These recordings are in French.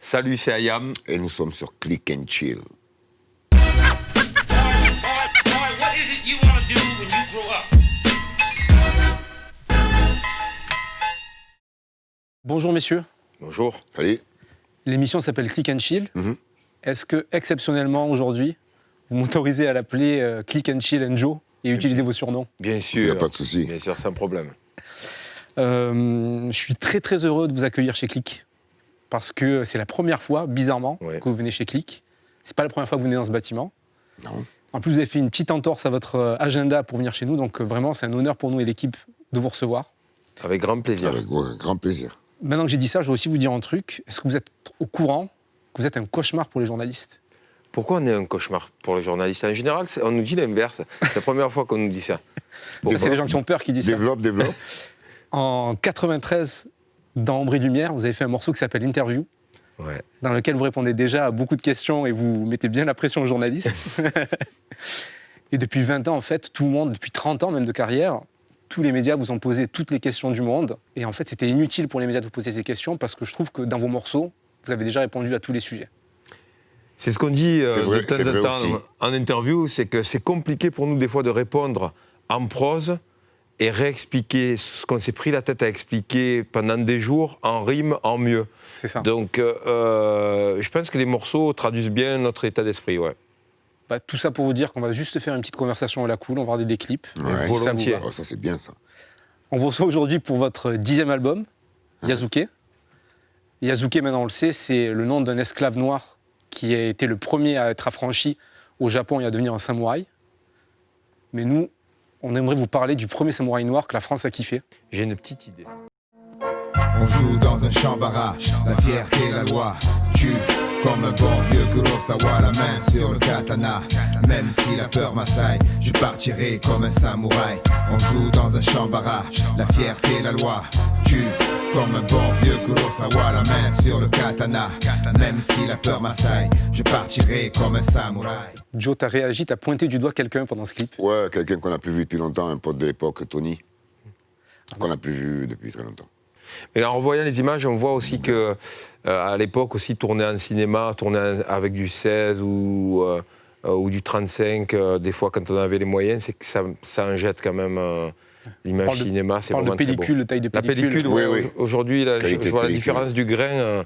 Salut, c'est Ayam. Et nous sommes sur Click and Chill. Bonjour messieurs. Bonjour. Salut. L'émission s'appelle Click and Chill. Est-ce que, exceptionnellement, aujourd'hui, vous m'autorisez à l'appeler Click and Chill and Joe et utiliser vos surnoms? Bien sûr. Il n'y a pas de souci. Bien sûr, sans problème. Je suis très très heureux de vous accueillir chez Click. Parce que c'est la première fois, bizarrement, que vous venez chez Click. C'est pas la première fois que vous venez dans ce bâtiment. Non. En plus, vous avez fait une petite entorse à votre agenda pour venir chez nous. Donc vraiment, c'est un honneur pour nous et l'équipe de vous recevoir. Avec grand plaisir. Avec grand plaisir. Maintenant que j'ai dit ça, je vais aussi vous dire un truc. Est-ce que vous êtes au courant que vous êtes un cauchemar pour les journalistes? Pourquoi on est un cauchemar pour les journalistes? En général, on nous dit l'inverse. C'est la première fois qu'on nous dit ça. C'est les gens qui ont peur qui disent développe. En 93, dans Ombre et Lumière, vous avez fait un morceau qui s'appelle Interview, dans lequel vous répondez déjà à beaucoup de questions et vous mettez bien la pression aux journalistes. Et depuis 20 ans, en fait, tout le monde, depuis 30 ans même de carrière, tous les médias vous ont posé toutes les questions du monde. Et en fait, c'était inutile pour les médias de vous poser ces questions parce que je trouve que dans vos morceaux, vous avez déjà répondu à tous les sujets. C'est ce qu'on dit de temps en temps aussi. en interview, c'est que c'est compliqué pour nous des fois de répondre en prose et réexpliquer ce qu'on s'est pris la tête à expliquer pendant des jours en rime, en mieux. C'est ça. Donc je pense que les morceaux traduisent bien notre état d'esprit, ouais. Bah, tout ça pour vous dire qu'on va juste faire une petite conversation à la cool, on va regarder des clips. Ouais. Si ça vous va. Volontiers. Oh, ça, c'est bien, ça. On vous reçoit aujourd'hui pour votre 10e album, Yasuke. Yasuke, maintenant on le sait, c'est le nom d'un esclave noir qui a été le premier à être affranchi au Japon et à devenir un samouraï. Mais nous, on aimerait vous parler du premier samouraï noir que la France a kiffé. J'ai une petite idée. On joue dans un chambara, la fierté, la loi tue. Comme un bon vieux Kurosawa, la main sur le katana. Même si la peur m'assaille, je partirai comme un samouraï. On joue dans un chambara, la fierté, la loi tue. Comme un bon vieux Kurosawa, la main sur le katana. Même si la peur m'assaille, je partirai comme un samouraï. Joe, t'as réagi, t'as pointé du doigt quelqu'un pendant ce clip. Ouais, quelqu'un qu'on n'a plus vu depuis longtemps, un pote de l'époque, Tony. Qu'on n'a plus vu depuis très longtemps. Mais en revoyant les images, on voit aussi que à l'époque aussi tourner en cinéma, tourner avec du 16 ou du 35, des fois quand on avait les moyens, c'est que ça en jette quand même l'image cinéma. C'est vraiment de pellicule, de taille de pellicule. La pellicule, oui. Aujourd'hui, je vois la différence du grain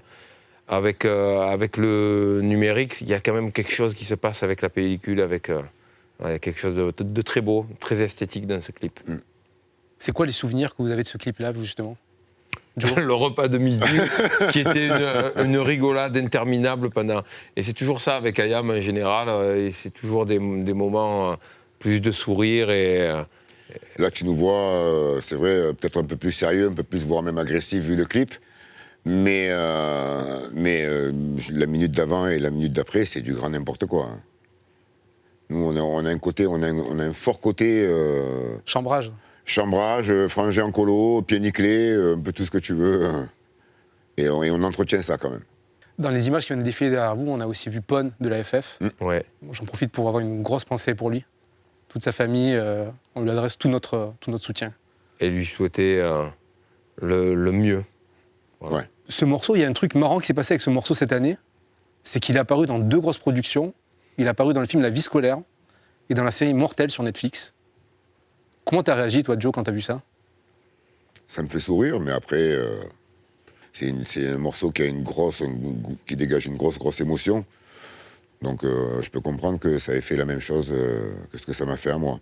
avec le numérique. Il y a quand même quelque chose qui se passe avec la pellicule, avec quelque chose de très beau, très esthétique dans ce clip. C'est quoi les souvenirs que vous avez de ce clip-là, justement? Le repas de midi, qui était une rigolade interminable pendant... Et c'est toujours ça avec Ayam en général, et c'est toujours des moments plus de sourire et... Là, tu nous vois, c'est vrai, peut-être un peu plus sérieux, un peu plus, voire même agressif, vu le clip. Mais la minute d'avant et la minute d'après, c'est du grand n'importe quoi. Nous, on a un côté, on a un fort côté... Chambrage. Chambrage, frangé en colo, pied nickelé, un peu tout ce que tu veux. Et on entretient ça quand même. Dans les images qui viennent de défiler derrière vous, on a aussi vu Pon de la FF. Ouais. J'en profite pour avoir une grosse pensée pour lui. Toute sa famille, on lui adresse tout notre soutien. Et lui souhaiter le mieux. Voilà. Ouais. Ce morceau, il y a un truc marrant qui s'est passé avec ce morceau cette année, c'est qu'il est apparu dans 2 grosses productions. Il est apparu dans le film La vie scolaire et dans la série Mortel sur Netflix. Comment t'as réagi, toi, Joe, quand t'as vu ça? Ça me fait sourire, mais après, c'est un morceau qui dégage une grosse émotion. Donc, je peux comprendre que ça ait fait la même chose que ce que ça m'a fait à moi.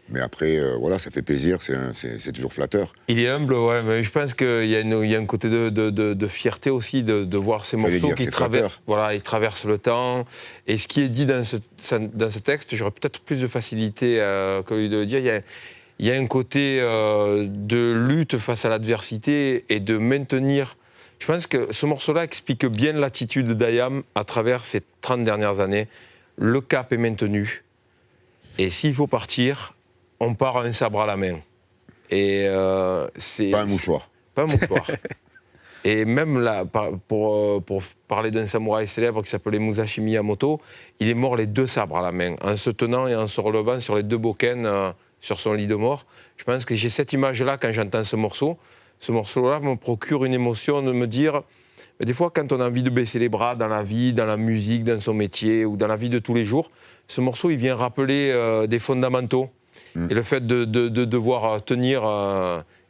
Mais après, voilà, ça fait plaisir, c'est toujours flatteur. Il est humble, ouais, mais je pense qu'il y a un côté de fierté aussi de voir ces morceaux qui traversent le temps. Et ce qui est dit dans ce texte, j'aurais peut-être plus de facilité que lui de le dire. Il y a un côté de lutte face à l'adversité et de maintenir... Je pense que ce morceau-là explique bien l'attitude d'Ayam à travers ces 30 dernières années. Le cap est maintenu. Et s'il faut partir, on part à un sabre à la main. Et c'est... Pas un mouchoir. Pas un mouchoir. Et même là, pour parler d'un samouraï célèbre qui s'appelait Musashi Miyamoto, il est mort les 2 sabres à la main, en se tenant et en se relevant sur les 2 bokens sur son lit de mort. Je pense que j'ai cette image-là quand j'entends ce morceau. Ce morceau-là me procure une émotion de me dire, Mais des fois, quand on a envie de baisser les bras dans la vie, dans la musique, dans son métier ou dans la vie de tous les jours, ce morceau, il vient rappeler des fondamentaux. Et le fait de devoir tenir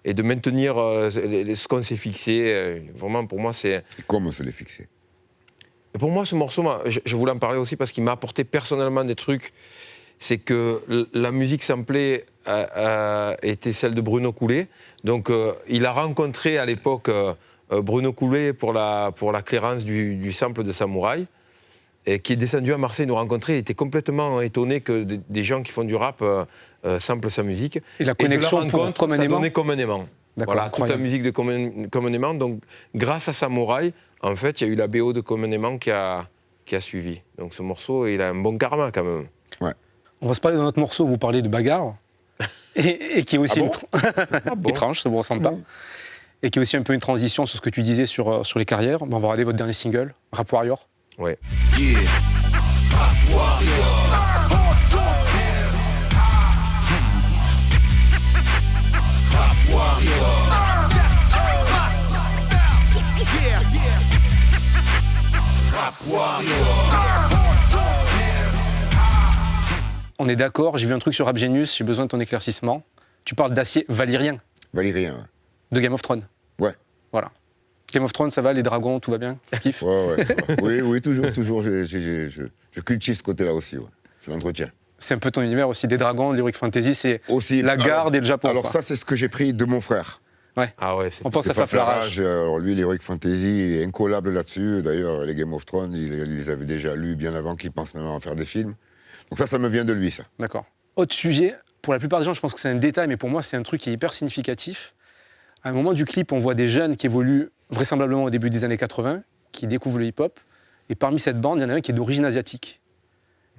et de maintenir ce qu'on s'est fixé, vraiment, pour moi, c'est... Et comment se l'est fixé? Pour moi, ce morceau, je voulais en parler aussi parce qu'il m'a apporté personnellement des trucs. C'est que la musique samplée était celle de Bruno Coulet. Donc, il a rencontré à l'époque Bruno Coulet pour la clairance du sample de Samouraï, et qui est descendu à Marseille nous rencontrer. Il était complètement étonné que des gens qui font du rap samplent sa musique. Et la connexion pour Comme un aimant, ça donnait Comme un aimant. Voilà, toute la musique de Comme un aimant. Donc, grâce à Samouraï, en fait, il y a eu la BO de Comme un aimant qui a suivi. Donc, ce morceau, il a un bon karma quand même. Ouais. On va se parler d'un autre morceau où vous parlez de bagarre, et qui est aussi étrange, ça ne vous ressemble pas, et qui est aussi un peu une transition sur ce que tu disais sur les carrières. On va regarder votre dernier single, Rap Warrior. Ouais. Yeah. Rap Warrior. Rap Warrior. Rap Warrior. On est d'accord, j'ai vu un truc sur Rap Genius, j'ai besoin de ton éclaircissement. Tu parles d'acier valyrien. Valyrien, ouais. De Game of Thrones. Ouais. Voilà. Game of Thrones, ça va, les dragons, tout va bien? Tu kiffes? Ouais. Oui, toujours. Je cultive ce côté-là aussi, ouais. Je l'entretiens. C'est un peu ton univers aussi, des dragons, l'Heroic Fantasy, c'est aussi, la garde et le Japon. Alors quoi. ça, c'est ce que j'ai pris de mon frère. Ouais. Ah ouais, on pense à Faflarage. Alors lui, l'Heroic Fantasy, il est incollable là-dessus. D'ailleurs, les Game of Thrones, il les avait déjà lus bien avant qu'il pense même à en faire des films. Donc ça me vient de lui, ça. D'accord. Autre sujet, pour la plupart des gens, je pense que c'est un détail, mais pour moi, c'est un truc qui est hyper significatif. À un moment du clip, on voit des jeunes qui évoluent vraisemblablement au début des années 80, qui découvrent le hip-hop. Et parmi cette bande, il y en a un qui est d'origine asiatique.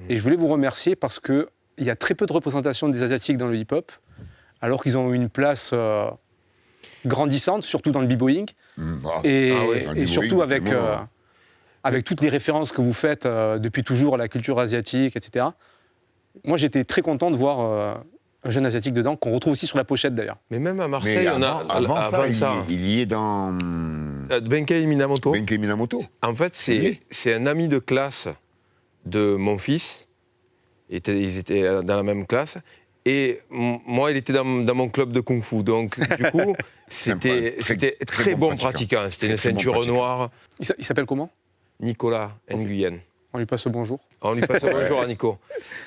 Et je voulais vous remercier parce qu'il y a très peu de représentation des Asiatiques dans le hip-hop, alors qu'ils ont eu une place grandissante, surtout dans le b-boying. Et surtout avec toutes les références que vous faites depuis toujours à la culture asiatique, etc. Moi, j'étais très content de voir un jeune asiatique dedans, qu'on retrouve aussi sur la pochette d'ailleurs. Mais même à Marseille, avant ça, il y est dans... Benkei Minamoto. Benkei Minamoto. En fait, c'est un ami de classe de mon fils. Ils étaient dans la même classe. Et moi, il était dans mon club de kung-fu. Donc, du coup, c'était très bon pratiquant. C'était une ceinture noire. Il s'appelle comment? Nicolas Nguyen. On lui passe le bonjour. On lui passe le bonjour à Nico.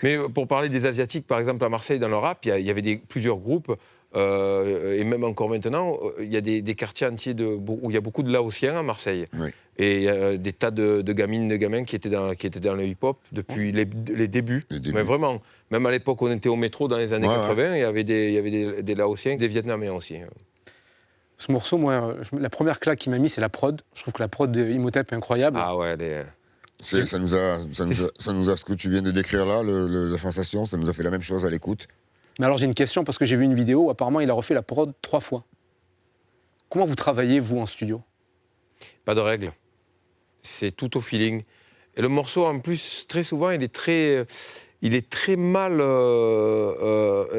Mais pour parler des Asiatiques, par exemple, à Marseille, dans le rap, il y avait plusieurs groupes. Et même encore maintenant, il y a des quartiers entiers où il y a beaucoup de Laotiens à Marseille. Oui. Et il y a des tas de gamines, de gamins qui étaient dans le hip-hop depuis les débuts. Mais vraiment, même à l'époque où on était au métro dans les années 80, il y avait des Laotiens, des Vietnamiens aussi. Ce morceau, moi, la première claque qui m'a mis, c'est la prod. Je trouve que la prod de Imhotep est incroyable. Ah ouais, ça nous a, ce que tu viens de décrire là, la sensation, ça nous a fait la même chose à l'écoute. Mais alors j'ai une question, parce que j'ai vu une vidéo, apparemment il a refait la prod 3 fois. Comment vous travaillez, vous, en studio? Pas de règle. C'est tout au feeling. Et le morceau, en plus, très souvent, il est très mal...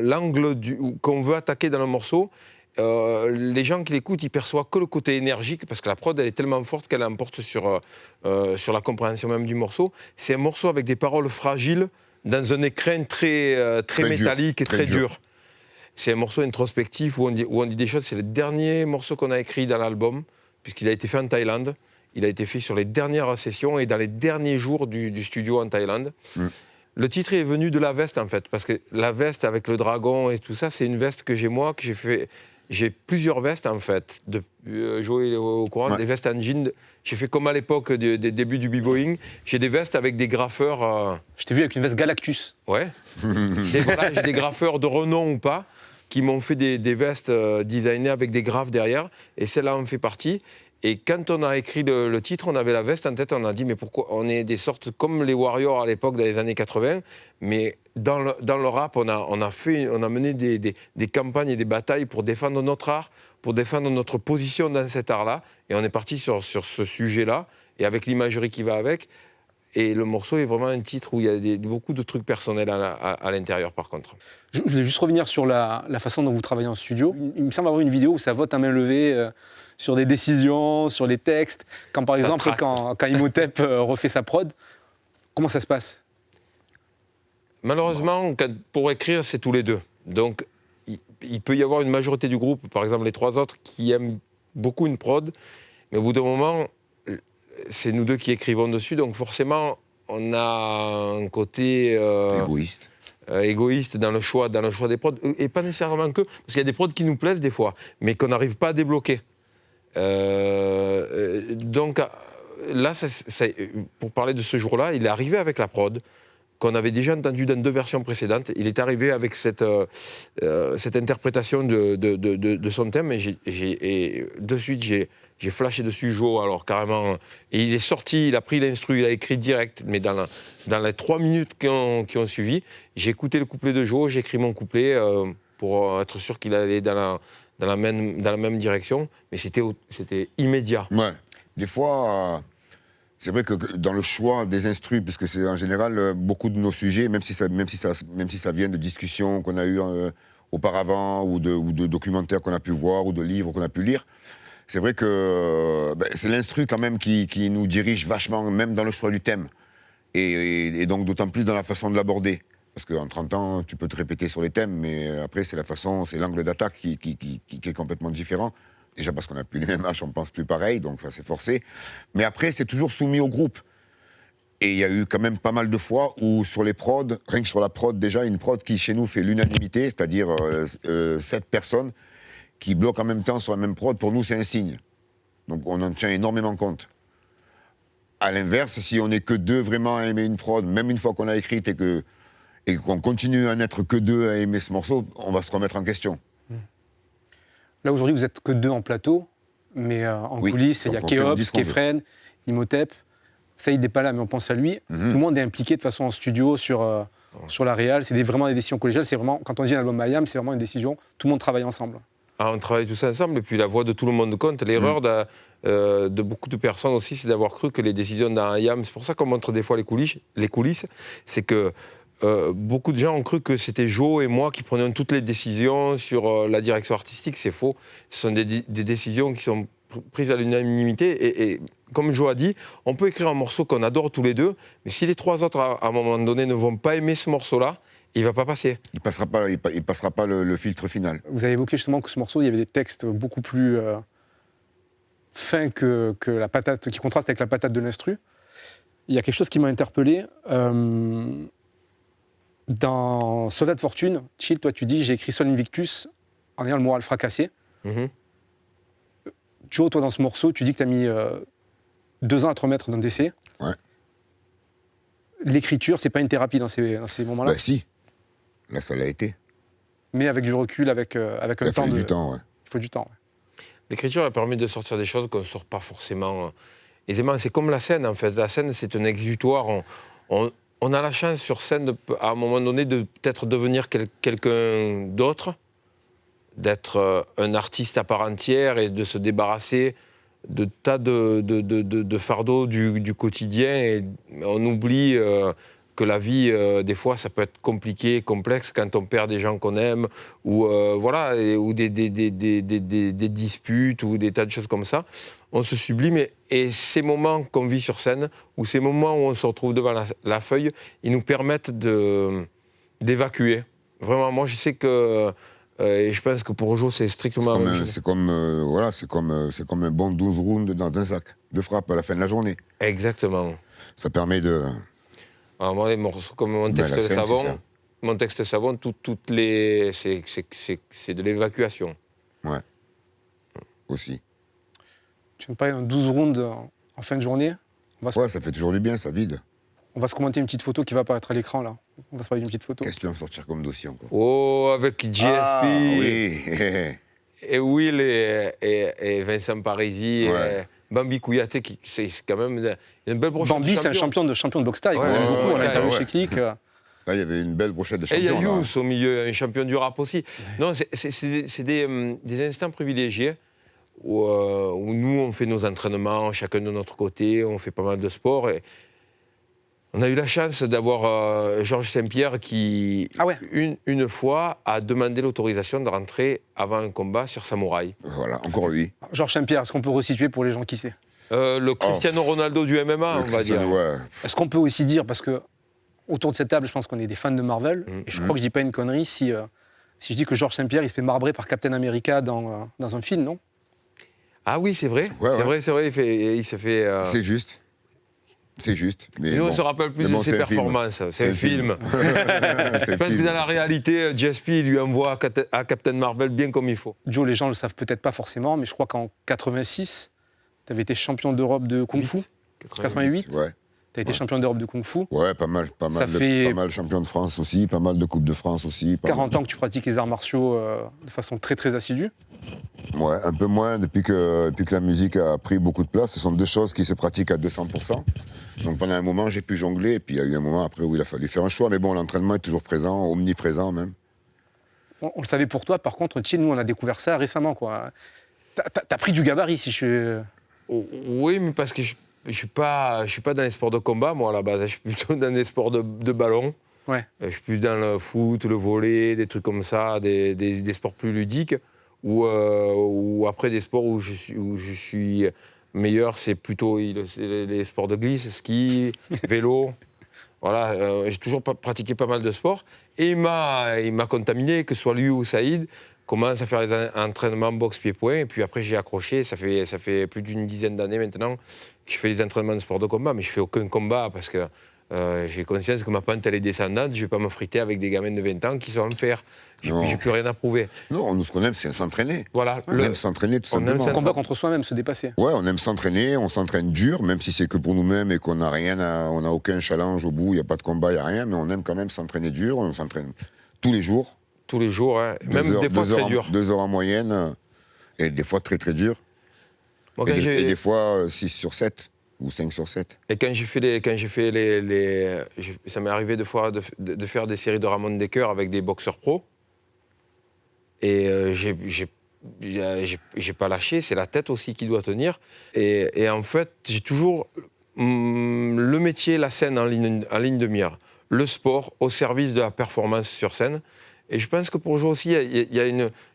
l'angle qu'on veut attaquer dans le morceau, les gens qui l'écoutent, ils perçoivent que le côté énergique, parce que la prod, elle est tellement forte qu'elle emporte sur la compréhension même du morceau. C'est un morceau avec des paroles fragiles, dans un écrin très métallique et très dur. C'est un morceau introspectif où on dit des choses. C'est le dernier morceau qu'on a écrit dans l'album, puisqu'il a été fait en Thaïlande. Il a été fait sur les dernières sessions et dans les derniers jours du studio en Thaïlande. Le titre est venu de la veste, en fait, parce que la veste avec le dragon et tout ça, c'est une veste que j'ai moi, que j'ai fait... J'ai plusieurs vestes, en fait. Joël est au courant, des vestes en jean. J'ai fait comme à l'époque des débuts du b-boying. J'ai des vestes avec des graffeurs... Je t'ai vu avec une veste Galactus. Ouais. J'ai des graffeurs de renom ou pas qui m'ont fait des vestes designées avec des graphes derrière. Et celle-là en fait partie. Et quand on a écrit le titre, on avait la veste en tête, on a dit mais pourquoi on est des sortes comme les Warriors à l'époque dans les années 80, mais dans le rap, on a mené des campagnes et des batailles pour défendre notre art, pour défendre notre position dans cet art-là, et on est parti sur ce sujet-là, et avec l'imagerie qui va avec. Et le morceau est vraiment un titre où il y a beaucoup de trucs personnels à l'intérieur, par contre. Je voulais juste revenir sur la façon dont vous travaillez en studio. Il me semble avoir une vidéo où ça vote à main levée sur des décisions, sur les textes. Quand, par exemple, quand Imhotep refait sa prod, comment ça se passe? Malheureusement, pour écrire, c'est tous les deux. Donc, il peut y avoir une majorité du groupe, par exemple les 3 autres, qui aiment beaucoup une prod, mais au bout d'un moment, c'est nous 2 qui écrivons dessus, donc forcément, on a un côté... égoïste dans le choix des prods, et pas nécessairement que, parce qu'il y a des prods qui nous plaisent des fois, mais qu'on n'arrive pas à débloquer. Donc là, pour parler de ce jour-là, il est arrivé avec la prod, qu'on avait déjà entendu dans 2 versions précédentes. Il est arrivé avec cette interprétation de son thème, et de suite, j'ai flashé dessus Joe, alors carrément. Et il est sorti, il a pris l'instru, il a écrit direct, mais dans les 3 minutes qui ont suivi, j'ai écouté le couplet de Joe, j'ai écrit mon couplet pour être sûr qu'il allait dans la même direction, mais c'était immédiat. Ouais, des fois... c'est vrai que dans le choix des instrus, puisque c'est en général beaucoup de nos sujets, même si ça vient de discussions qu'on a eues auparavant, ou de documentaires qu'on a pu voir, ou de livres qu'on a pu lire, c'est vrai que c'est l'instru quand même qui nous dirige vachement, même dans le choix du thème. Et donc d'autant plus dans la façon de l'aborder. Parce qu'en 30 ans, tu peux te répéter sur les thèmes, mais après, c'est l'angle d'attaque qui est complètement différent. Déjà parce qu'on n'a plus les mêmes âges, on ne pense plus pareil, donc ça c'est forcé. Mais après, c'est toujours soumis au groupe. Et il y a eu quand même pas mal de fois où sur les prods, rien que sur la prod déjà, une prod qui chez nous fait l'unanimité, c'est-à-dire 7 personnes qui bloquent en même temps sur la même prod, pour nous c'est un signe. Donc on en tient énormément compte. À l'inverse, si on n'est que 2 vraiment à aimer une prod, même une fois qu'on l'a écrite et qu'on continue à n'être que 2 à aimer ce morceau, on va se remettre en question. Là, aujourd'hui, vous n'êtes que 2 en plateau, mais en coulisses, il y a Keops, Kefren, Imhotep. Saïd n'est pas là, mais on pense à lui. Tout le monde est impliqué de façon en studio sur la réal. C'est vraiment des décisions collégiales. C'est vraiment, quand on dit un album Mayhem, c'est vraiment une décision. Tout le monde travaille ensemble. On travaille tous ensemble, et puis la voix de tout le monde compte. L'erreur de beaucoup de personnes aussi, c'est d'avoir cru que les décisions d'un Mayhem, c'est pour ça qu'on montre des fois les coulisses, c'est que beaucoup de gens ont cru que c'était Joe et moi qui prenions toutes les décisions sur la direction artistique. C'est faux. Ce sont des décisions qui sont prises à l'unanimité. Et comme Joe a dit, on peut écrire un morceau qu'on adore tous les 2, mais si les 3 autres, à un moment donné, ne vont pas aimer ce morceau-là, il ne va pas passer. Il ne passera pas le filtre final. Vous avez évoqué justement que ce morceau, il y avait des textes beaucoup plus fins que la patate, qui contrastent avec la patate de l'instru. Il y a quelque chose qui m'a interpellé. Dans Soldat de Fortune, Chill, toi tu dis j'ai écrit Sol Invictus en ayant le moral fracassé. Joe, toi dans ce morceau, tu dis que tu as mis 2 ans à te remettre d'un décès. Ouais. L'écriture, c'est pas une thérapie dans ces moments-là? Bah si, là ça l'a été. Mais avec du recul, avec un temps. Il faut du temps, ouais. Il faut du temps, ouais. L'écriture a permis de sortir des choses qu'on ne sort pas forcément aisément. C'est comme la scène, en fait. La scène, c'est un exutoire. On a la chance sur scène, à un moment donné, de peut-être devenir quelqu'un d'autre, d'être un artiste à part entière et de se débarrasser de tas de fardeaux du quotidien. Et on oublie que la vie, des fois, ça peut être compliqué, complexe, quand on perd des gens qu'on aime, ou ou des disputes, ou des tas de choses comme ça. On se sublime, et ces moments qu'on vit sur scène, ou ces moments où on se retrouve devant la feuille, ils nous permettent d'évacuer. Vraiment, moi, je sais que... et je pense que pour Joe, c'est strictement... C'est comme un bon 12 rounds dans un sac de frappe à la fin de la journée. Exactement. Ça permet de... Alors moi, les morceaux comme mon texte savon, c'est de l'évacuation. Ouais. Aussi. Tu viens de parler d'un 12 rounds en fin de journée. Ça fait toujours du bien, ça vide. On va se commenter une petite photo qui va apparaître à l'écran, là. On va se parler d'une petite photo. Qu'est-ce que tu vas me sortir comme dossier encore? Oh, avec GSP. Ah, oui. Et Will et Vincent Parisi. Ouais. Et Bambi Kouyaté, c'est quand même une belle brochette. Bambi, c'est un champion de boxe thaï. On l'aime beaucoup, on l'a interviewé chez Click. Là, il y avait une belle brochette de champions. Et il y a Youss au milieu, un champion du rap aussi. Ouais. Non, c'est des instants privilégiés où nous, on fait nos entraînements, chacun de notre côté, on fait pas mal de sport. On a eu la chance d'avoir Georges Saint-Pierre qui, une fois, a demandé l'autorisation de rentrer avant un combat sur Samouraï. Voilà, encore lui. Georges Saint-Pierre, est-ce qu'on peut resituer pour les gens qui sait le Cristiano Ronaldo du MMA, on va dire. Ouais. Est-ce qu'on peut aussi dire, parce que autour de cette table, je pense qu'on est des fans de Marvel, et je crois que je dis pas une connerie si je dis que Georges Saint-Pierre, il se fait marbrer par Captain America dans un film, non? Ah oui, c'est vrai. C'est vrai, il se fait... C'est juste. C'est juste. Mais nous, on ne se rappelle plus de ses performances. C'est un film. Je pense que dans la réalité, GSP lui envoie à Captain Marvel bien comme il faut. Joe, les gens ne le savent peut-être pas forcément, mais je crois qu'en 86, tu avais été champion d'Europe de Kung Fu. 88 ouais. Tu as été champion d'Europe de Kung Fu. Ouais, pas mal champion de France aussi, pas mal de Coupe de France aussi. 40 ans que tu pratiques les arts martiaux de façon très très assidue. Ouais, un peu moins depuis que la musique a pris beaucoup de place. Ce sont deux choses qui se pratiquent à 200%. Donc pendant un moment, j'ai pu jongler, et puis il y a eu un moment après où il a fallu faire un choix. Mais bon, l'entraînement est toujours présent, omniprésent même. On le savait pour toi, par contre, nous on a découvert ça récemment, quoi. T'as pris du gabarit, si je... Oui, mais parce que je suis pas dans les sports de combat, moi, à la base. Je suis plutôt dans les sports de ballon. Ouais. Je suis plus dans le foot, le volley, des trucs comme ça, des sports plus ludiques. Ou après des sports où je suis meilleur, c'est plutôt les sports de glisse, ski, vélo. Voilà, j'ai toujours pratiqué pas mal de sports. Et il m'a contaminé, que ce soit lui ou Saïd, commence à faire les entraînements boxe pied-point. Et puis après, j'ai accroché. Ça fait plus d'une dizaine d'années maintenant que je fais les entraînements de sport de combat. Mais je fais aucun combat parce que j'ai conscience que ma pente elle est descendante. Je ne vais pas me friter avec des gamins de 20 ans qui sont en fer. J'ai plus rien à prouver. Non, nous, ce qu'on aime, c'est s'entraîner. Voilà. On aime s'entraîner tout simplement. Un combat contre soi-même, se dépasser. Ouais, on aime s'entraîner, on s'entraîne dur, même si c'est que pour nous-mêmes et qu'on n'a on n'a aucun challenge au bout, il n'y a pas de combat, il n'y a rien, mais on aime quand même s'entraîner dur. On s'entraîne tous les jours. Tous les jours, hein. Même des fois très dur. 2 heures en moyenne, et des fois très très dur. Bon, et des fois 6 sur 7. Ou 5 sur 7. Et quand j'ai fait ça m'est arrivé deux fois de faire des séries de Ramon Decker avec des boxeurs pros. Et j'ai pas lâché, c'est la tête aussi qui doit tenir. Et en fait, j'ai toujours le métier, la scène en ligne de mire. Le sport au service de la performance sur scène. Et je pense que pour Joe aussi, il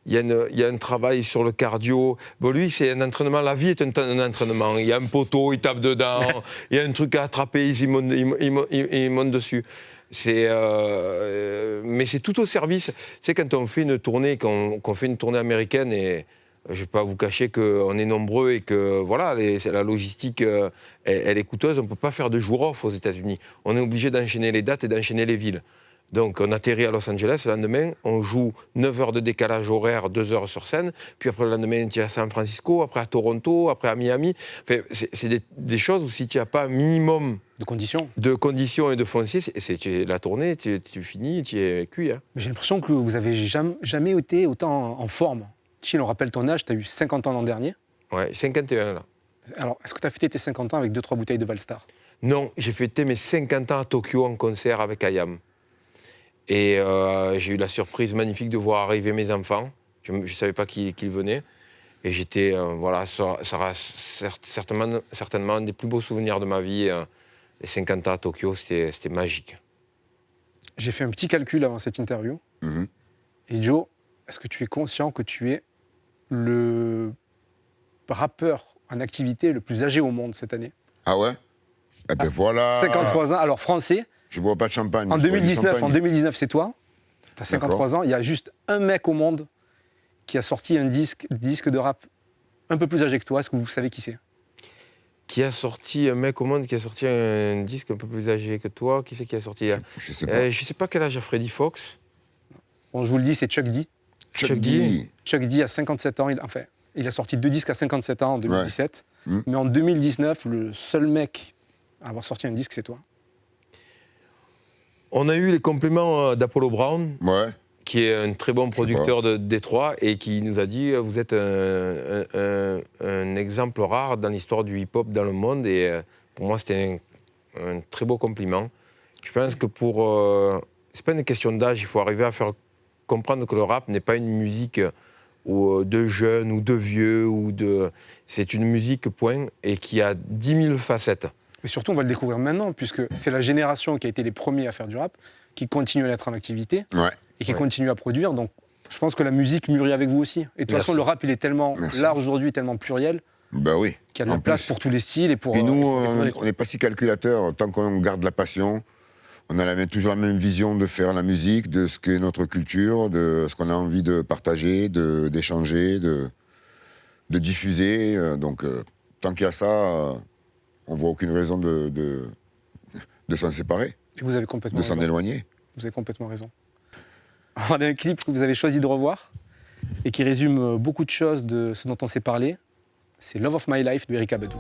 y a un travail sur le cardio. Bon, lui, c'est un entraînement. La vie est un entraînement. Il y a un poteau, il tape dedans. Il y a un truc à attraper, il monte dessus. Mais c'est tout au service. C'est quand on fait une tournée, qu'on fait une tournée américaine, et je ne vais pas vous cacher qu'on est nombreux et que voilà, la logistique, elle est coûteuse. On ne peut pas faire de jour off aux États-Unis. On est obligé d'enchaîner les dates et d'enchaîner les villes. Donc on atterrit à Los Angeles, le lendemain, on joue 9 heures de décalage horaire, 2 heures sur scène, puis après le lendemain, tu es à San Francisco, après à Toronto, après à Miami. Enfin, c'est des choses où si tu n'as pas un minimum de conditions et de foncier, la tournée, tu finis, tu es cuit. Hein. J'ai l'impression que vous n'avez jamais été autant en forme. Chill, on rappelle ton âge, tu as eu 50 ans l'an dernier. Ouais, 51 là. Alors, est-ce que tu as fêté tes 50 ans avec 2-3 bouteilles de Valstar? Non, j'ai fêté mes 50 ans à Tokyo en concert avec Ayam. Et j'ai eu la surprise magnifique de voir arriver mes enfants. Je ne savais pas qu'ils venaient. Et j'étais, ça reste certainement un des plus beaux souvenirs de ma vie. Les 50 ans à Tokyo, c'était magique. J'ai fait un petit calcul avant cette interview. Mm-hmm. Et Joe, est-ce que tu es conscient que tu es le rappeur en activité le plus âgé au monde cette année? Ah ouais? Eh ben voilà. 53 ans, alors français. Je bois pas de champagne. En 2019, c'est toi. Tu as 53 ans. Il y a juste un mec au monde qui a sorti un disque de rap un peu plus âgé que toi. Est-ce que vous savez qui c'est? Un mec au monde qui a sorti un disque un peu plus âgé que toi. Qui c'est qui a sorti? Je sais pas. Je sais pas quel âge a Freddy Fox. Bon, je vous le dis, c'est Chuck D. Chuck D. Chuck D a 57 ans. Il a sorti 2 disques à 57 ans en 2017. Ouais. Mais en 2019, le seul mec à avoir sorti un disque, c'est toi. On a eu les compliments d'Apollo Brown, qui est un très bon producteur de Détroit, et qui nous a dit « Vous êtes un exemple rare dans l'histoire du hip-hop dans le monde ». Et pour moi, c'était un très beau compliment. Je pense que c'est pas une question d'âge, il faut arriver à faire comprendre que le rap n'est pas une musique de jeunes ou de vieux. C'est une musique, point, et qui a 10 000 facettes. Et surtout, on va le découvrir maintenant, puisque c'est la génération qui a été les premiers à faire du rap, qui continue à être en activité, et qui continue à produire. Donc, je pense que la musique mûrit avec vous aussi. Et de toute façon, le rap, il est tellement large aujourd'hui, tellement pluriel, bah oui. qu'il y a de la place pour tous les styles. Et nous, on n'est pas si calculateur. Tant qu'on garde la passion, on a toujours la même vision de faire la musique, de ce qu'est notre culture, de ce qu'on a envie de partager, d'échanger, de diffuser. Donc, tant qu'il y a ça, on ne voit aucune raison de s'en séparer, et vous avez complètement s'en éloigner. Vous avez complètement raison. On a un clip que vous avez choisi de revoir et qui résume beaucoup de choses de ce dont on s'est parlé. C'est Love of My Life de Erykah Badu.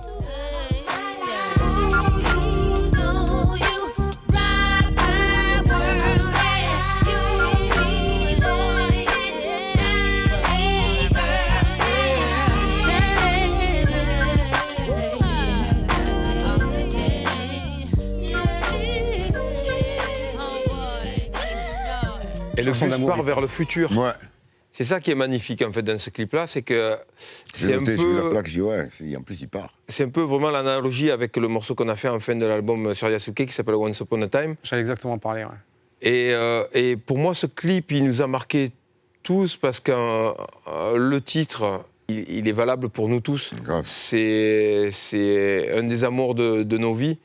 Et le bus part vers le futur. Ouais. C'est ça qui est magnifique en fait dans ce clip-là, c'est que j'ai vu la plaque, j'ai dit en plus il part. C'est un peu vraiment l'analogie avec le morceau qu'on a fait en fin de l'album sur Yasuke qui s'appelle Once Upon a Time. J'allais exactement parler, ouais. Et pour moi, ce clip, il nous a marqués tous parce que le titre, il est valable pour nous tous. C'est un des amours de nos vies.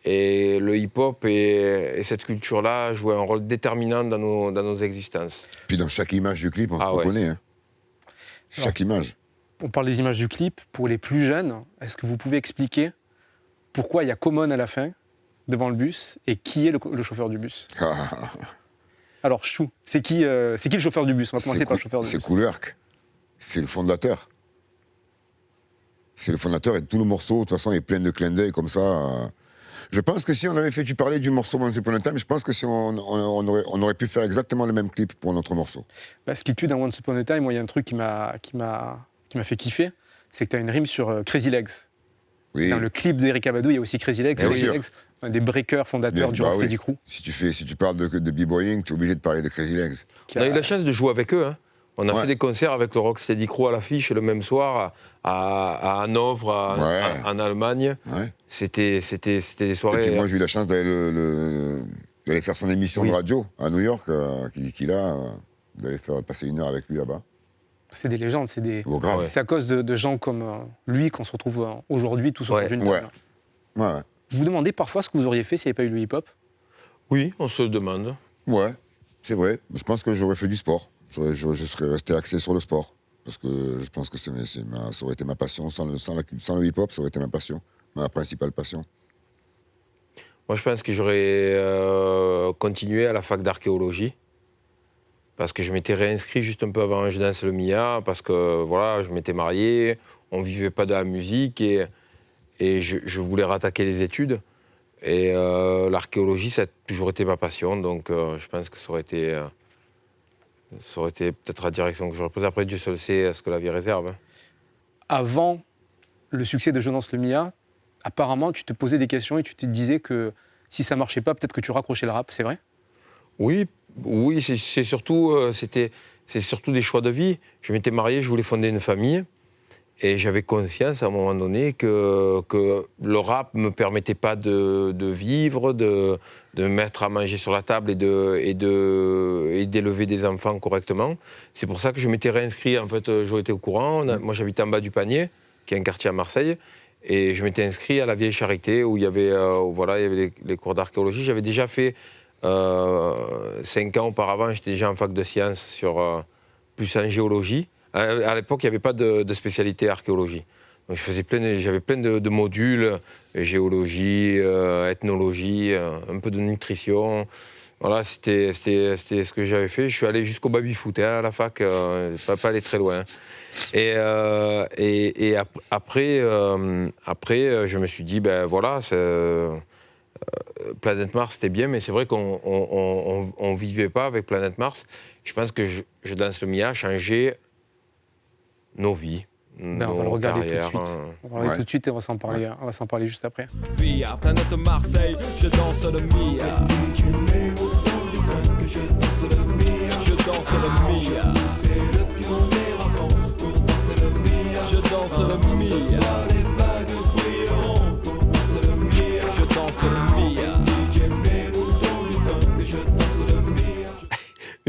Et le hip-hop et cette culture-là jouent un rôle déterminant dans nos existences. Puis dans chaque image du clip, on se reconnaît. Hein. Chaque image. On parle des images du clip. Pour les plus jeunes, est-ce que vous pouvez expliquer pourquoi il y a Common à la fin, devant le bus, et qui est le chauffeur du bus? Alors, Chou, c'est qui le chauffeur du bus? On va commencer par le chauffeur du bus. C'est Kool Herc. C'est le fondateur. C'est le fondateur et tout le morceau, de toute façon, est plein de clins d'œil comme ça. Je pense que si on avait fait, tu parlais du morceau Once Upon a Time, je pense que si on aurait pu faire exactement le même clip pour notre morceau. Bah, ce qui tue dans Once Upon a Time, moi, il y a un truc qui m'a fait kiffer, c'est que tu as une rime sur Crazy Legs. Oui. Dans le clip d'Erykah Badu, il y a aussi Crazy Legs. Crazy Legs, un des breakers fondateurs du Rocksteady Crew. Si tu parles de b-boying, tu es obligé de parler de Crazy Legs. On a eu la chance de jouer avec eux. Hein. On a fait des concerts avec le Rocksteady Crew à l'affiche le même soir à Hanovre, en Allemagne. Ouais. C'était des soirées. Et puis moi, j'ai eu la chance d'aller faire son émission de radio à New York, d'aller faire passer 1 heure avec lui là-bas. C'est des légendes, c'est à cause de gens comme lui qu'on se retrouve aujourd'hui tous autour d'une table. Ouais. Vous vous demandez parfois ce que vous auriez fait s'il n'y avait pas eu le hip-hop? Oui, on se le demande. Ouais, c'est vrai. Je pense que j'aurais fait du sport. Je serais resté axé sur le sport. Parce que je pense que ça aurait été ma passion. Sans le hip-hop, ça aurait été ma passion. Ma principale passion. Moi, je pense que j'aurais continué à la fac d'archéologie. Parce que je m'étais réinscrit juste un peu avant Je danse le Mia. Parce que, voilà, je m'étais marié. On ne vivait pas de la musique. Et je voulais rattaquer les études. Et l'archéologie, ça a toujours été ma passion. Donc, je pense que ça aurait été peut-être la direction que j'aurais prise. Après, Dieu seul sait ce que la vie réserve. Avant le succès de Je danse le Mia, apparemment, tu te posais des questions et tu te disais que si ça ne marchait pas, peut-être que tu raccrochais le rap, c'est vrai? Oui, c'est surtout des choix de vie. Je m'étais marié, je voulais fonder une famille. Et j'avais conscience à un moment donné que le rap ne me permettait pas de vivre, de mettre à manger sur la table et d'élever des enfants correctement. C'est pour ça que je m'étais réinscrit, en fait, j'aurais été au courant. Moi, j'habitais en bas du Panier, qui est un quartier à Marseille, et je m'étais inscrit à la Vieille Charité, où il y avait les cours d'archéologie. J'avais déjà fait 5 ans auparavant, j'étais déjà en fac de sciences, plus en géologie. À l'époque, il n'y avait pas de spécialité archéologie. Donc j'avais plein de modules, géologie, ethnologie, un peu de nutrition. Voilà, c'était ce que j'avais fait. Je suis allé jusqu'au baby-foot à la fac, pas aller très loin. Et après, je me suis dit, ben voilà, Planète Mars, c'était bien, mais c'est vrai qu'on ne vivait pas avec Planète Mars. Je pense que Je danse le Mia a changé nos vies. On va le regarder tout de suite. On va le regarder tout de suite et on va s'en parler juste après. Via Planète Marseille, je danse le Mia. Je danse le Mia. Je danse le Mia. Je danse le Mia.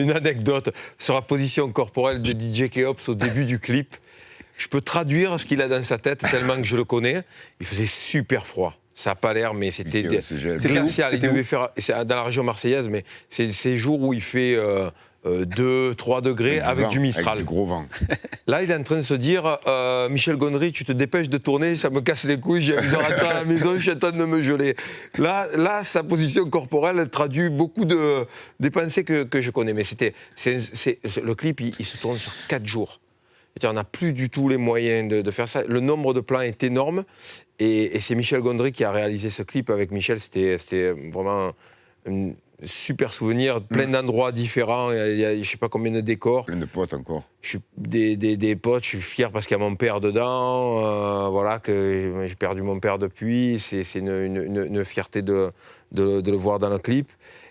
une anecdote sur la position corporelle de DJ Keops au début du clip. Je peux traduire ce qu'il a dans sa tête tellement que je le connais. Il faisait super froid. Ça n'a pas l'air, mais c'était glacial. Il devait faire, c'est dans la région marseillaise, mais c'est ces jours où il fait 2-3 degrés avec du Mistral. Avec du gros vent. Là, il est en train de se dire Michel Gondry, tu te dépêches de tourner, ça me casse les couilles, j'ai envie de rentrer à la maison, je suis en train de me geler. Là, sa position corporelle elle traduit beaucoup des pensées que je connais. Mais le clip, il se tourne sur 4 jours. On n'a plus du tout les moyens de faire ça. Le nombre de plans est énorme. Et c'est Michel Gondry qui a réalisé ce clip avec Michel. C'était vraiment un super souvenir. Plein d'endroits différents. Il y a je ne sais pas combien de décors. Plein de potes encore. Des potes. Je suis fier parce qu'il y a mon père dedans. Voilà, que j'ai perdu mon père depuis. C'est une fierté de le voir dans le clip.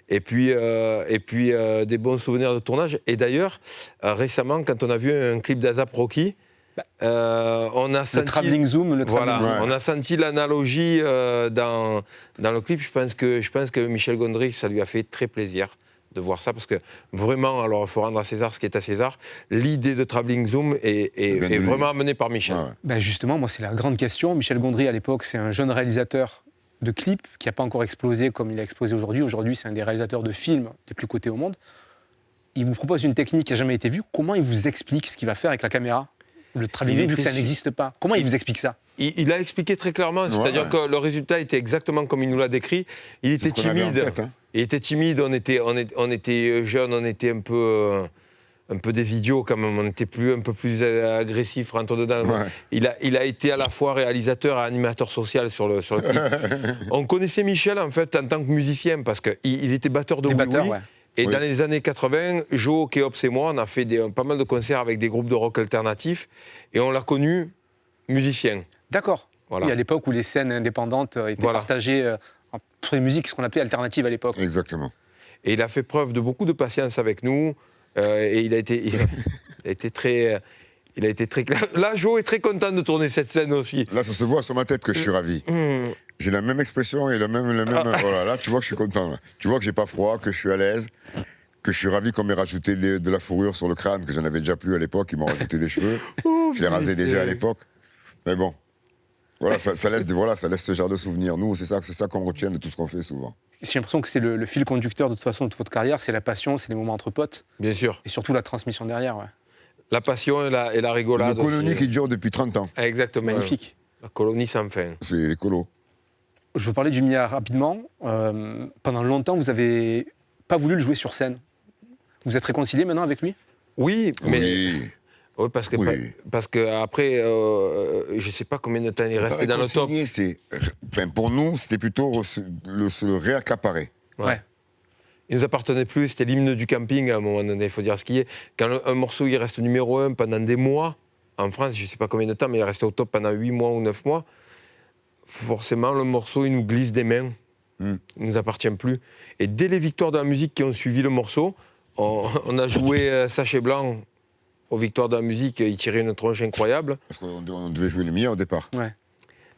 Et puis des bons souvenirs de tournage. Et d'ailleurs, récemment, quand on a vu un clip d'A$AP Rocky, on a senti... Le travelling zoom, voilà, on a senti l'analogie dans le clip. Je pense que Michel Gondry, ça lui a fait très plaisir de voir ça, parce que vraiment, alors il faut rendre à César ce qui est à César, l'idée de travelling zoom est vraiment amenée par Michel. Ouais. Ben justement, moi c'est la grande question. Michel Gondry, à l'époque, c'est un jeune réalisateur de clips qui n'a pas encore explosé comme il a explosé aujourd'hui. Aujourd'hui, c'est un des réalisateurs de films les plus cotés au monde. Il vous propose une technique qui n'a jamais été vue. Comment il vous explique ce qu'il va faire avec la caméra ? Le travelling, vu que ça n'existe pas. Comment il vous explique ça ? Il a expliqué très clairement, c'est-à-dire que le résultat était exactement comme il nous l'a décrit. Il était timide. Il était timide, on était jeunes, on était un peu des idiots quand même, on était un peu plus agressifs, rentre dedans. Ouais. Il a été à la fois réalisateur et animateur social sur le clip. On connaissait Michel en fait en tant que musicien parce qu'il était batteur de Oui Oui. Ouais. Et dans les années 80, Joe, Keops et moi, on a fait pas mal de concerts avec des groupes de rock alternatifs et on l'a connu musicien. D'accord. Voilà. Oui, à l'époque où les scènes indépendantes étaient partagées entre les musiques, ce qu'on appelait alternatives à l'époque. Exactement. Et il a fait preuve de beaucoup de patience avec nous. Et il a été très clair. Là, Joe est très content de tourner cette scène aussi. Là, ça se voit sur ma tête que je suis ravi. J'ai la même expression et le même. Voilà, là, tu vois que je suis content. Là. Tu vois que j'ai pas froid, que je suis à l'aise, que je suis ravi qu'on m'ait rajouté de la fourrure sur le crâne, que j'en avais déjà plus à l'époque. Ils m'ont rajouté des cheveux. Je les rasais déjà à l'époque. Mais bon, voilà, ça laisse ce genre de souvenirs. Nous, c'est ça qu'on retient de tout ce qu'on fait souvent. J'ai l'impression que c'est le fil conducteur de toute façon de votre carrière, c'est la passion, c'est les moments entre potes. Bien sûr. Et surtout la transmission derrière. Ouais. La passion et la rigolade. Une colonie qui dure depuis 30 ans. Exactement. C'est magnifique. La colonie sans fin. C'est les colos. Je veux parler du Mia rapidement. Pendant longtemps, vous n'avez pas voulu le jouer sur scène. Vous êtes réconcilié maintenant avec lui ? Oui, mais... Oui, parce que après, je ne sais pas combien de temps il est resté dans le top. Pour nous, c'était plutôt se le réaccaparer. Ouais. Il ne nous appartenait plus, c'était l'hymne du camping à un moment donné, il faut dire ce qui est. Quand un morceau il reste numéro 1 pendant des mois, en France, je ne sais pas combien de temps, mais il est resté au top pendant 8 mois ou 9 mois, forcément, le morceau, il nous glisse des mains. Il ne nous appartient plus. Et dès les victoires de la musique qui ont suivi le morceau, on a joué Sachet Blanc. Aux victoires de la musique, il tirait une tronche incroyable. Parce qu'on devait jouer le Mia au départ. Ouais.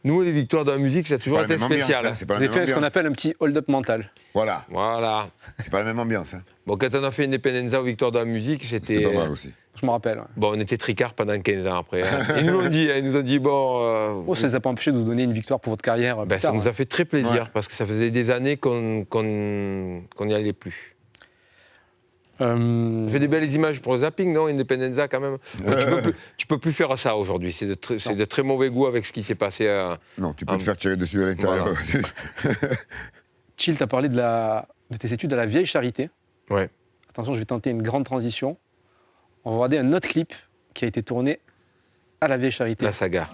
Nous, les victoires de la musique, ça a toujours été spécial. Vous avez fait ce qu'on appelle un petit hold-up mental. Voilà. C'est pas la même ambiance. Hein. Bon, quand on a fait Independenza aux victoires de la musique, c'était pas mal aussi. Je me rappelle. Ouais. Bon, on était tricards pendant 15 ans après. Hein. Ils nous ont dit bon... ça ne vous a pas empêché de vous donner une victoire pour votre carrière ça nous a fait très plaisir, parce que ça faisait des années qu'on n'y allait plus. On fait des belles images pour le zapping, non ? Independenza, quand même. Tu peux plus faire ça aujourd'hui. C'est de très mauvais goût avec ce qui s'est passé. Non, tu peux te faire tirer dessus à l'intérieur. Voilà. Chill, tu as parlé de tes études à la Vieille Charité. Ouais. Attention, je vais tenter une grande transition. On va regarder un autre clip qui a été tourné à la Vieille Charité. La saga.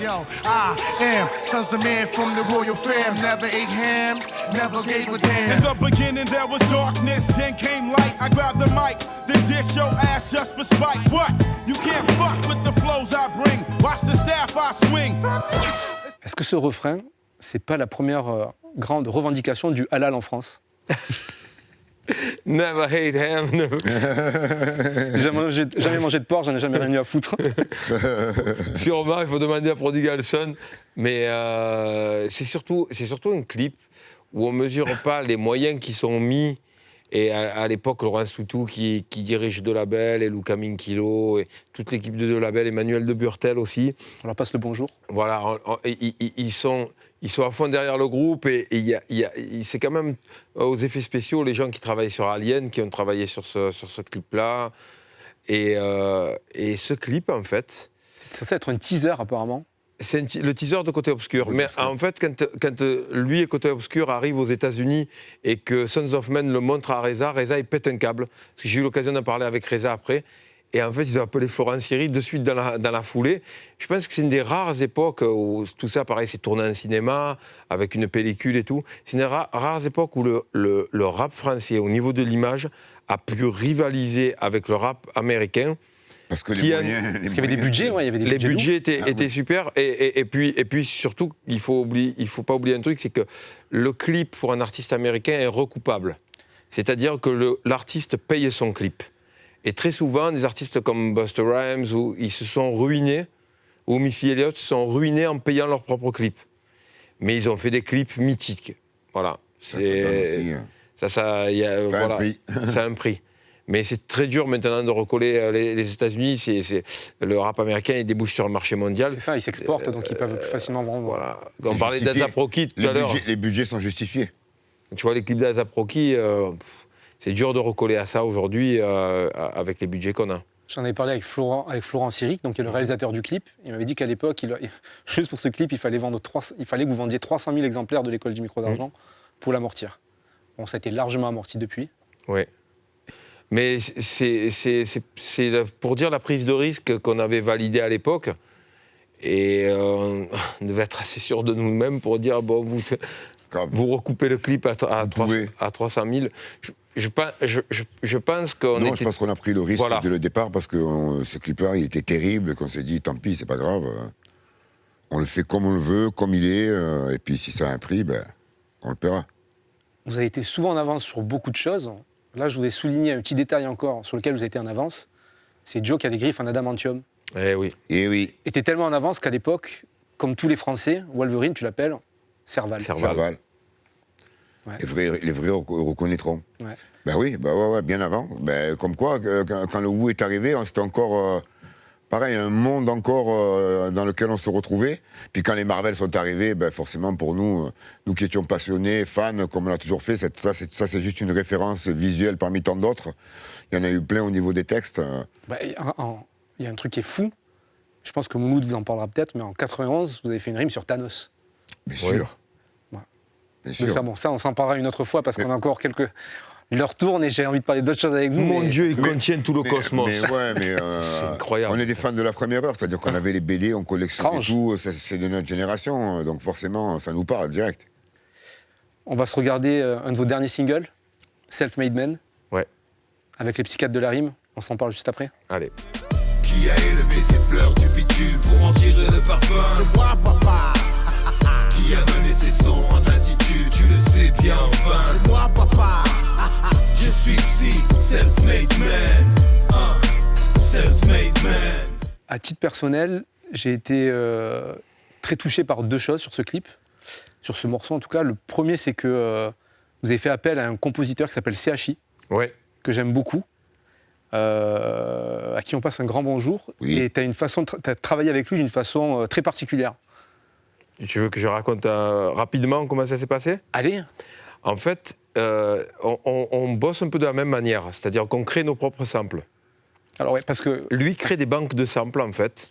Yo, I am sons of man from the royal fam. Never ate ham, never gave a damn. In the beginning there was darkness, then came light. I grabbed the mic, then dish your ass just for spite. What? You can't fuck with the flows I bring. Watch the staff I swing. Est-ce que ce refrain, c'est pas la première grande revendication du halal en France ? Never hate ham. Jamais mangé de porc, j'en ai jamais rien eu à foutre. Sûrement, il faut demander à Prodigal Son. Mais c'est surtout un clip où on ne mesure pas les moyens qui sont mis Et à l'époque, Laurent Soutou qui dirige De Label, et Luca Minchilo, et toute l'équipe de Label, Emmanuel de Burtel aussi. On leur passe le bonjour. Voilà, ils sont à fond derrière le groupe, et c'est quand même aux effets spéciaux, les gens qui travaillent sur Alien, qui ont travaillé sur ce clip-là. Et ce clip, en fait... C'est censé être un teaser, apparemment. C'est le teaser de Côté Obscur. Mais en fait, quand lui et Côté Obscur arrivent aux États-Unis et que Sons of Men le montre à Reza, il pète un câble. Parce que j'ai eu l'occasion d'en parler avec Reza après. Et en fait, ils ont appelé Florent Siri de suite dans la foulée. Je pense que c'est une des rares époques où tout ça, pareil, c'est tourné en cinéma, avec une pellicule et tout. C'est une des rares époques où le rap français, au niveau de l'image, a pu rivaliser avec le rap américain. Parce que qu'il y avait des budgets, il y avait des budgets. Les budgets étaient super. Et puis surtout, il faut pas oublier un truc, c'est que le clip pour un artiste américain est recoupable. C'est-à-dire que l'artiste paye son clip. Et très souvent, des artistes comme Busta Rhymes, où ils se sont ruinés, ou Missy Elliott se sont ruinés en payant leur propre clip. Mais ils ont fait des clips mythiques. Voilà. Ça a un prix. Ça a un prix. Mais c'est très dur maintenant de recoller les États-Unis. Le rap américain, il débouche sur un marché mondial. C'est ça, ils s'exportent, donc ils peuvent plus facilement vendre. Voilà. On parlait d'A$AP Rocky tout à l'heure. Les budgets sont justifiés. Tu vois, les clips d'A$AP Rocky, c'est dur de recoller à ça aujourd'hui avec les budgets qu'on a. J'en avais parlé avec Florent Siric, donc qui est le réalisateur du clip. Il m'avait dit qu'à l'époque, juste pour ce clip, il fallait que vous vendiez 300 000 exemplaires de l'école du micro d'argent pour l'amortir. Bon, ça a été largement amorti depuis. Oui. Mais c'est pour dire la prise de risque qu'on avait validée à l'époque. Et on devait être assez sûr de nous-mêmes pour dire, bon, vous recoupez le clip à 300 000. Je pense qu'on Non, je pense qu'on a pris le risque dès le départ parce que ce clip-là, il était terrible, qu'on s'est dit, tant pis, c'est pas grave. On le fait comme on le veut, comme il est, et puis si ça a un prix, on le paiera. Vous avez été souvent en avance sur beaucoup de choses. Là, je voudrais souligner un petit détail encore sur lequel vous avez été en avance. C'est Joe qui a des griffes en adamantium. Eh oui. Et oui. Et t'es tellement en avance qu'à l'époque, comme tous les Français, Wolverine, tu l'appelles Serval. Ouais. Les vrais reconnaîtront. Ouais. Ben oui, bien avant. Comme quoi, quand le Wu est arrivé, c'était encore... pareil, un monde encore dans lequel on se retrouvait. Puis quand les Marvel sont arrivés, forcément pour nous qui étions passionnés, fans, comme on l'a toujours fait, ça c'est juste une référence visuelle parmi tant d'autres. Il y en a eu plein au niveau des textes. Il y a un truc qui est fou. Je pense que Mouloud vous en parlera peut-être, mais en 91, vous avez fait une rime sur Thanos. Bien sûr. Ouais. Bien sûr. Ça, on s'en parlera une autre fois parce qu'on a encore quelques... L'heure tourne et j'ai envie de parler d'autres choses avec vous. Mon Dieu, ils contiennent tout le cosmos. C'est incroyable. On est des fans de la première heure, c'est-à-dire qu'on avait les BD, on collectionnait tout, c'est de notre génération, donc forcément, ça nous parle direct. On va se regarder un de vos derniers singles, Self-Made Man. Ouais. Avec les psychiatres de la rime. On s'en parle juste après. Allez. Qui a élevé ses fleurs du bitume pour en tirer le parfum? C'est moi, papa. Qui a mené ses sons en attitude? Tu le sais bien, enfin. C'est moi, papa. Je suis psy, self-made man. Self-made man. À titre personnel, j'ai été très touché par deux choses sur ce clip, sur ce morceau en tout cas. Le premier, c'est que vous avez fait appel à un compositeur qui s'appelle CHI, que j'aime beaucoup, à qui on passe un grand bonjour. Oui. Et tu as travaillé avec lui d'une façon très particulière. Tu veux que je raconte rapidement comment ça s'est passé? Allez. En fait, on bosse un peu de la même manière, c'est-à-dire qu'on crée nos propres samples. Alors parce que... Lui crée des banques de samples, en fait,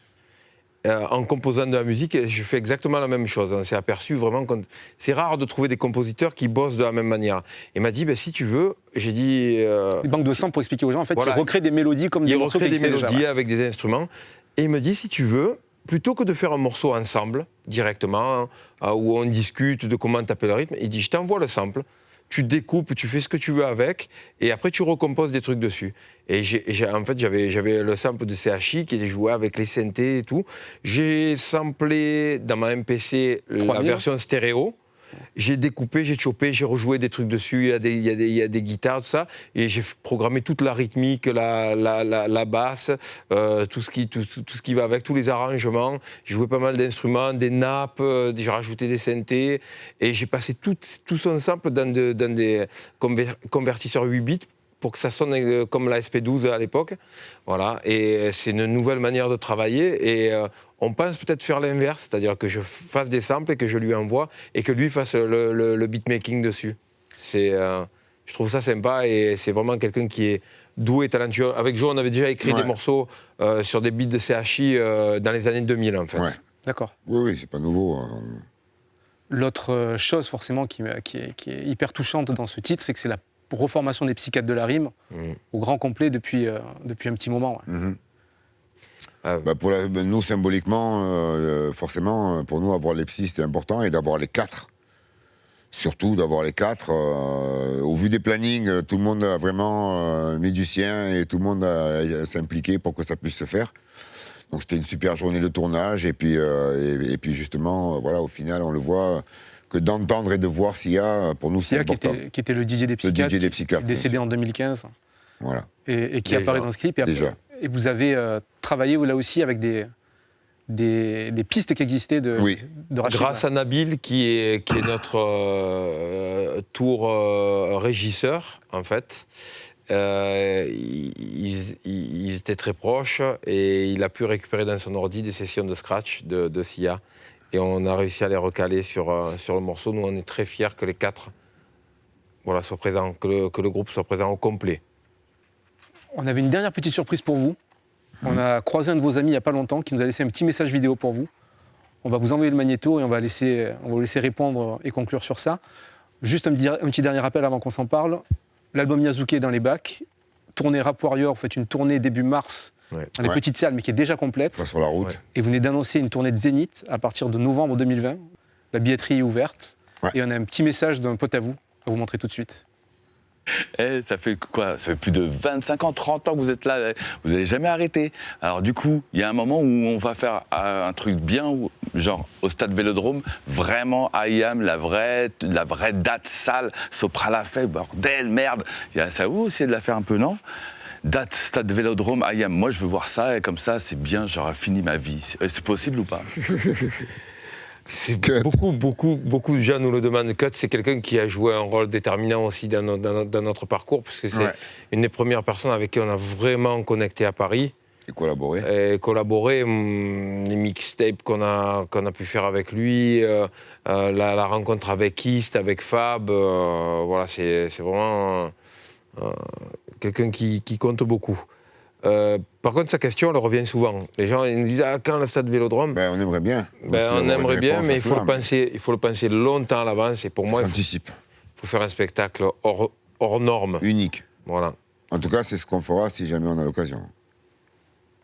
en composant de la musique, et je fais exactement la même chose. On s'est aperçu vraiment que c'est rare de trouver des compositeurs qui bossent de la même manière. Il m'a dit, si tu veux, j'ai dit... Des banques de samples, pour expliquer aux gens, en fait, il recrée des mélodies comme des morceaux qui existaient déjà. Il recrée des mélodies avec des instruments, et il me dit, si tu veux, plutôt que de faire un morceau ensemble, directement, où on discute de comment taper le rythme, il dit, je t'envoie le sample, tu découpes, tu fais ce que tu veux avec, et après tu recomposes des trucs dessus. Et en fait, j'avais le sample de CHI qui était joué avec les synthés et tout. J'ai samplé dans ma MPC la version stéréo, J'ai découpé, j'ai chopé, j'ai rejoué des trucs dessus, il y a des guitares, tout ça, et j'ai programmé toute la rythmique, la basse, tout ce qui va avec, tous les arrangements. J'ai joué pas mal d'instruments, des nappes, j'ai rajouté des synthés, et j'ai passé tout son sample dans des convertisseurs 8 bits pour que ça sonne comme la SP12 à l'époque. Voilà. Et c'est une nouvelle manière de travailler. Et on pense peut-être faire l'inverse, c'est-à-dire que je fasse des samples et que je lui envoie et que lui fasse le beatmaking dessus. Je trouve ça sympa et c'est vraiment quelqu'un qui est doué, talentueux. Avec Joe, on avait déjà écrit des morceaux sur des beats de CHI dans les années 2000, en fait. Ouais. D'accord. Oui, c'est pas nouveau. L'autre chose, forcément, qui est hyper touchante dans ce titre, c'est que c'est la reformation des psychiatres de la rime au grand complet depuis un petit moment. Ouais. Nous, symboliquement, forcément, pour nous, avoir les psys, c'était important, et d'avoir les 4. Surtout d'avoir les 4. Au vu des plannings, tout le monde a vraiment mis du sien et tout le monde s'est impliqué pour que ça puisse se faire. Donc c'était une super journée de tournage, et puis justement, voilà, au final, on le voit, que d'entendre et de voir Sia, pour nous, c'est important. Qui était le DJ des psychiatres, décédé en 2015. Voilà. Et qui apparaît dans ce clip. Et vous avez travaillé là aussi avec des pistes qui existaient de Rachid. Grâce à Nabil, qui est notre tour régisseur, en fait. Ils étaient très proches et il a pu récupérer dans son ordi des sessions de scratch de Sia. Et on a réussi à les recaler sur le morceau. Nous, on est très fiers que les 4 soient présents, que le groupe soit présent au complet. On avait une dernière petite surprise pour vous. On a croisé un de vos amis il n'y a pas longtemps qui nous a laissé un petit message vidéo pour vous. On va vous envoyer le magnéto et on va vous laisser répondre et conclure sur ça. Juste un petit dernier rappel avant qu'on s'en parle. L'album Yazuki est dans les bacs. Tournée Rap Warrior, vous faites une tournée début mars dans les petites salles, mais qui est déjà complète. Ça sur la route. Et vous venez d'annoncer une tournée de Zénith à partir de novembre 2020. La billetterie est ouverte. Et on a un petit message d'un pote à vous montrer tout de suite. Ça fait quoi? Ça fait plus de 25 ans, 30 ans que vous êtes là, vous n'allez jamais arrêter. Alors du coup, il y a un moment où on va faire un truc bien, genre au stade Vélodrome, vraiment IAM, la vraie date sale, Sopra l'a fait, bordel, merde. Ça vous aussi de la faire un peu, non? Date, stade Vélodrome, IAM, moi je veux voir ça, et comme ça c'est bien, j'aurai fini ma vie. C'est possible ou pas? Beaucoup de gens nous le demandent. Cut, c'est quelqu'un qui a joué un rôle déterminant aussi dans notre parcours, parce que c'est une des premières personnes avec qui on a vraiment connecté à Paris. Et collaboré. Les mixtapes qu'on a pu faire avec lui, la rencontre avec East, avec Fab, voilà, c'est vraiment quelqu'un qui compte beaucoup. Par contre, sa question, elle revient souvent. Les gens ils nous disent quand le stade Vélodrome? On aimerait bien. On aimerait bien, mais il faut le penser longtemps à l'avance. Et pour moi, il faut faire un spectacle hors norme. Unique. Voilà. En tout cas, c'est ce qu'on fera si jamais on a l'occasion.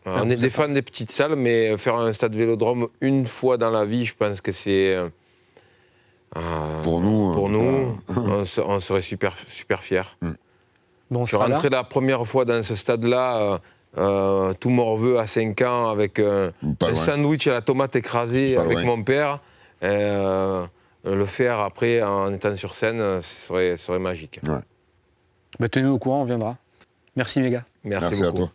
On est des fans des petites salles, mais faire un stade Vélodrome une fois dans la vie, je pense que c'est... pour nous, on serait super fiers. Bon, je suis rentré la première fois dans ce stade-là, tout morveux à 5 ans, avec un sandwich à la tomate écrasée avec mon père. Le faire après, en étant sur scène, ce serait magique. Tenez-nous au courant, on viendra. Merci méga. Merci beaucoup. À toi.